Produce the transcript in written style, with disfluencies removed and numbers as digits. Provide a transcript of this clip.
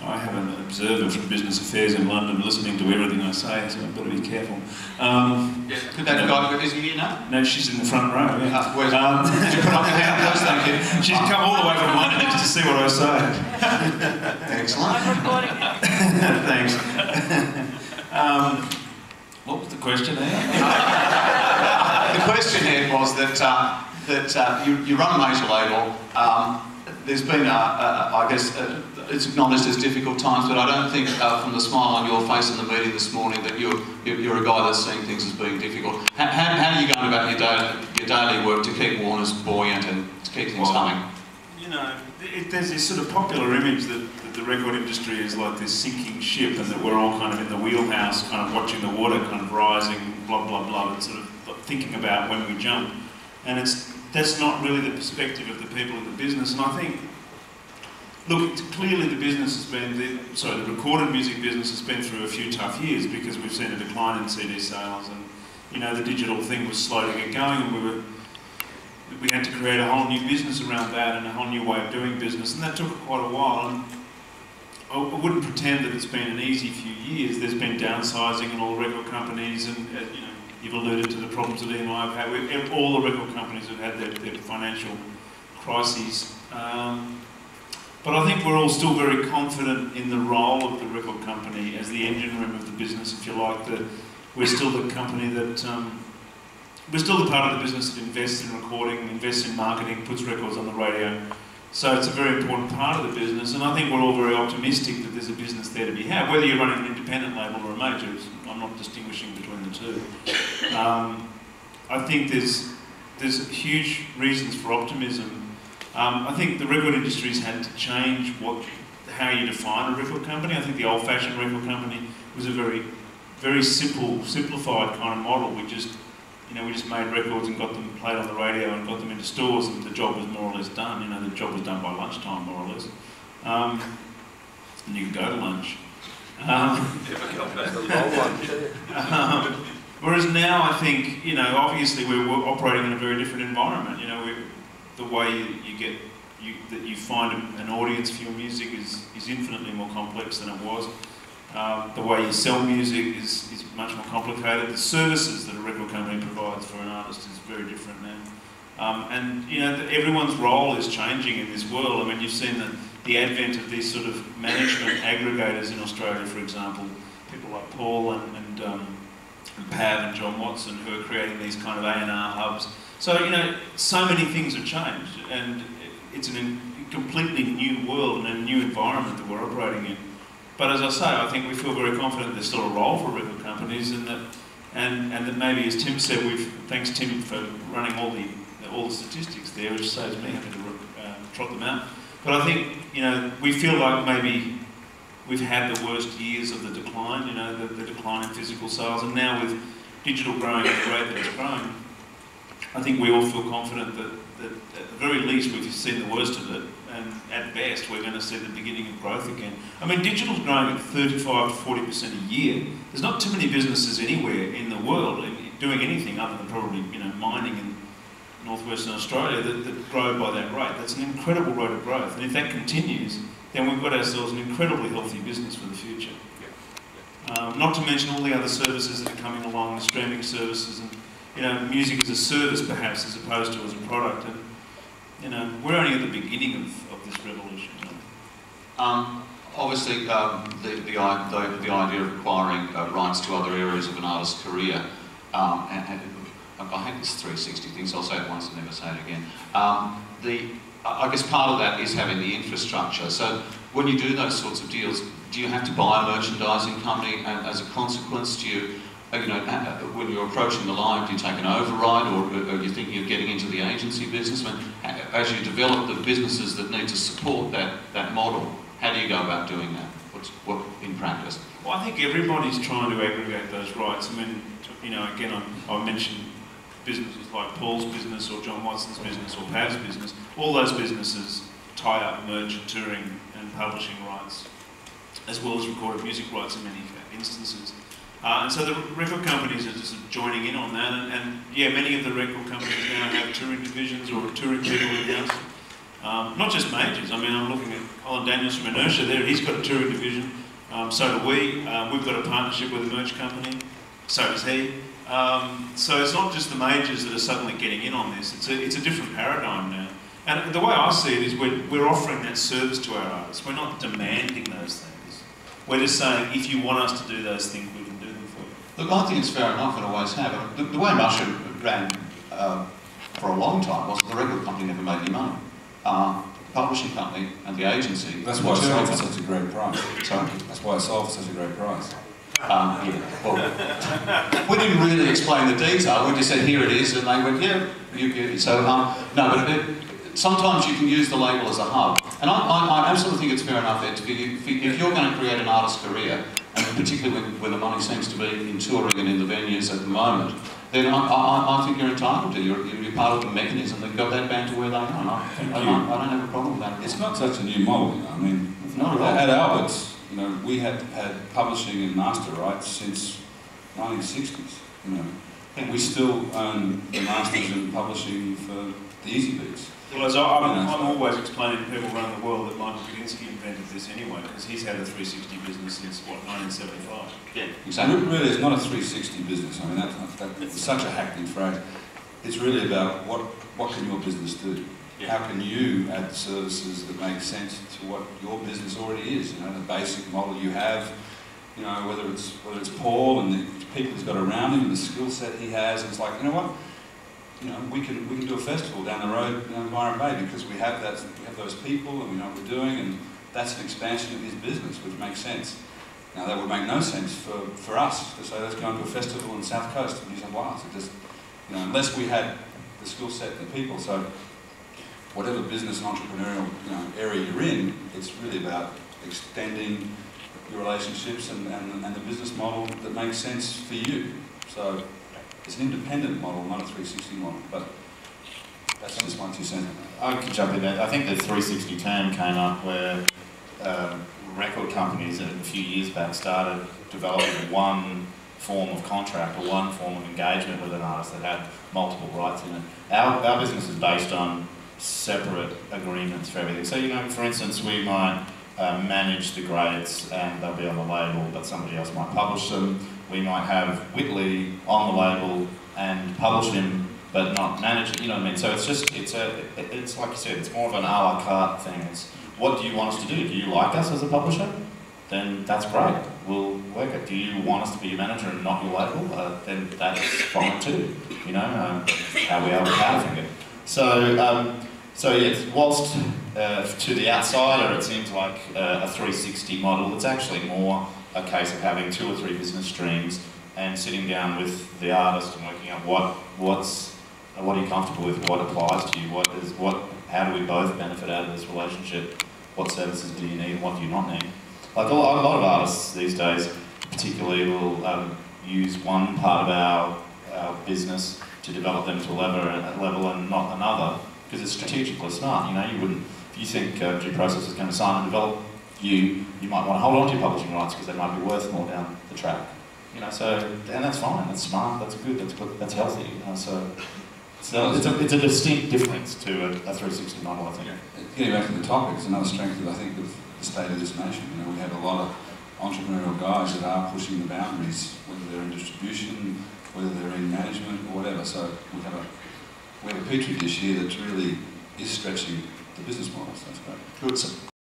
I have an observer from Business Affairs in London listening to everything I say, so I've got to be careful. Yeah, could that guy, is he here now? No, she's in the front row. Yeah. Did you put up your hand first? Thank you. She's come all the way from London just to see what I say. Excellent. I'm recording it. Thanks. What was the question there? The question here was that you run a major label. There's been, I guess, it's acknowledged as difficult times, but I don't think from the smile on your face in the meeting this morning that you're a guy that's seeing things as being difficult. How are you going about your daily work to keep Warner's buoyant and to keep things humming? You know, there's this sort of popular image that the record industry is like this sinking ship and that we're all kind of in the wheelhouse, kind of watching the water kind of rising, blah, blah, blah, and sort of thinking about when we jump. And that's not really the perspective of the people in the business. And I think, look, clearly the business has been, the recorded music business has been through a few tough years because we've seen a decline in CD sales and, you know, the digital thing was slow to get going and we had to create a whole new business around that and a whole new way of doing business, and that took quite a while. And I wouldn't pretend that it's been an easy few years. There's been downsizing in all the record companies, and you know, you've alluded to the problems that Iain and I have had. All the record companies have had their financial crises. But I think we're all still very confident in the role of the record company as the engine room of the business, if you like. We're still the company that we're still the part of the business that invests in recording, invests in marketing, puts records on the radio. So it's a very important part of the business, and I think we're all very optimistic that there's a business there to be had. Whether you're running an independent label or a major, I'm not distinguishing between the two. I think there's huge reasons for optimism. I think the record industry's had to change how you define a record company. I think the old-fashioned record company was a very, very simplified kind of model. We just made records and got them played on the radio and got them into stores, and the job was more or less done. You know, the job was done by lunchtime, more or less. And you could go to lunch. Whereas now, I think, you know, obviously we're operating in a very different environment. You know, the way that you find an audience for your music is infinitely more complex than it was. The way you sell music is much more complicated. The services that a record company provides for an artist is very different now. And you know, everyone's role is changing in this world. I mean, you've seen the advent of these sort of management aggregators in Australia, for example. People like Paul and Pav and John Watson, who are creating these kind of A&R hubs. So, you know, so many things have changed, and it's a completely new world and a new environment that we're operating in. But as I say, I think we feel very confident there's still a role for record companies, and that maybe, as Tim said, thanks Tim for running all the statistics there, which saves me having to trot them out. But I think, you know, we feel like maybe we've had the worst years of the decline, you know, the decline in physical sales, and now with digital growing at the rate that it's growing, I think we all feel confident that at the very least we've seen the worst of it, and at best we're going to see the beginning of growth again. I mean, digital's growing at 35 to 40% a year. There's not too many businesses anywhere in the world doing anything other than probably, you know, mining in northwestern Australia that grow by that rate. That's an incredible rate of growth, and if that continues, then we've got ourselves an incredibly healthy business for the future. Not to mention all the other services that are coming along, the streaming services, and, you know, music as a service perhaps as opposed to as a product. And, you know, we're only at the beginning of this revolution. Obviously, the idea of acquiring rights to other areas of an artist's career, and I hate this 360 thing, so I'll say it once and never say it again. I guess part of that is having the infrastructure. So when you do those sorts of deals, do you have to buy a merchandising company, and as a consequence, do you, when you're approaching the line, do you take an override, or are you thinking of getting into the agency business? I mean, as you develop the businesses that need to support that model, how do you go about doing that? What in practice? Well, I think everybody's trying to aggregate those rights. I mean, you know, again, I mentioned businesses like Paul's business or John Watson's business or Pav's business. All those businesses tie up merch, touring and publishing rights, as well as recorded music rights in many instances. And so the record companies are just joining in on that, and yeah, many of the record companies now have touring divisions or touring people in-house. Not just majors. I mean, I'm looking at Colin Daniels from Inertia there. He's got a touring division. So do we. We've got a partnership with a merch company. So does he. So it's not just the majors that are suddenly getting in on this. It's a different paradigm now. And the way I see it is we're offering that service to our artists. We're not demanding those things. We're just saying, if you want us to do those things, we can do them for you. Look, I think it's fair enough and always have. The way Musha ran for a long time was the record company never made any money. Publishing company and the agency. That's why it sold for such a great price. Sorry? That's why it sold for such a great price. Yeah. Well, we didn't really explain the detail. We just said, here it is, and they went, yeah, so, no, but sometimes you can use the label as a hub. And I absolutely think it's fair enough that if you're going to create an artist's career, and particularly where the money seems to be in touring and in the venues at the moment, then I think you're entitled to. You're part of the mechanism that got that band to where they are. I don't have a problem with that. It's not such a new model, you know. I mean, at Albert's, you know, we had publishing and master rights since 1960s. You know, and we still own the masters and publishing for the Easy Beats. Well, as I'm always explaining to people around the world that Michael Piticco invented this anyway, because he's had a 360 business since, what, 1975? Yeah, exactly. Really, it's not a 360 business. I mean, that's such a hackneyed phrase. It's really about what can your business do? Yeah. How can you add services that make sense to what your business already is? You know, the basic model you have. You know, whether it's Paul and the people he's got around him and the skill set he has. And it's like, you know what? You know, we can do a festival down the road, you know, in Byron Bay, because we have those people and we know what we're doing, and that's an expansion of his business, which makes sense. Now that would make no sense for us to say let's go into a festival on the south coast of New South Wales. It just, you know, unless we had the skill set and the people. So whatever business and entrepreneurial, you know, area you're in, it's really about extending your relationships and the business model that makes sense for you. So it's an independent model, not a 360 model, but that's just my 2 cents. I could jump in there. I think the 360 term came up where record companies a few years back started developing one form of contract or one form of engagement with an artist that had multiple rights in it. Our business is based on separate agreements for everything. So, you know, for instance, we might manage the grades and they'll be on the label, but somebody else might publish them. We might have Whitley on the label and publish him, but not manage it, you know what I mean? So it's just, it's like you said, it's more of an a la carte thing. It's, what do you want us to do? Do you like us as a publisher? Then that's great, we'll work it. Do you want us to be your manager and not your label? Then that's fine too, you know, how we are with Powderfinger. So yes, whilst to the outsider it seems like a 360 model, it's actually more a case of having 2 or 3 business streams and sitting down with the artist and working out what are you comfortable with, what applies to you, how do we both benefit out of this relationship, what services do you need and what do you not need. Like a lot of artists these days particularly will use one part of our business to develop them to a level and not another, because it's strategically smart. You know, you wouldn't, if you think due process is going to sign and develop you might want to hold on to your publishing rights because they might be worth more down the track. You know, so, and that's fine, that's smart, that's good, that's healthy. You know, so it's a distinct difference to a 360 model, I think. Getting back to the topic, it's another strength that I think of the state of this nation. You know, we have a lot of entrepreneurial guys that are pushing the boundaries, whether they're in distribution, whether they're in management or whatever. So we have a petri dish here that really is stretching the business model. So that's great. Good.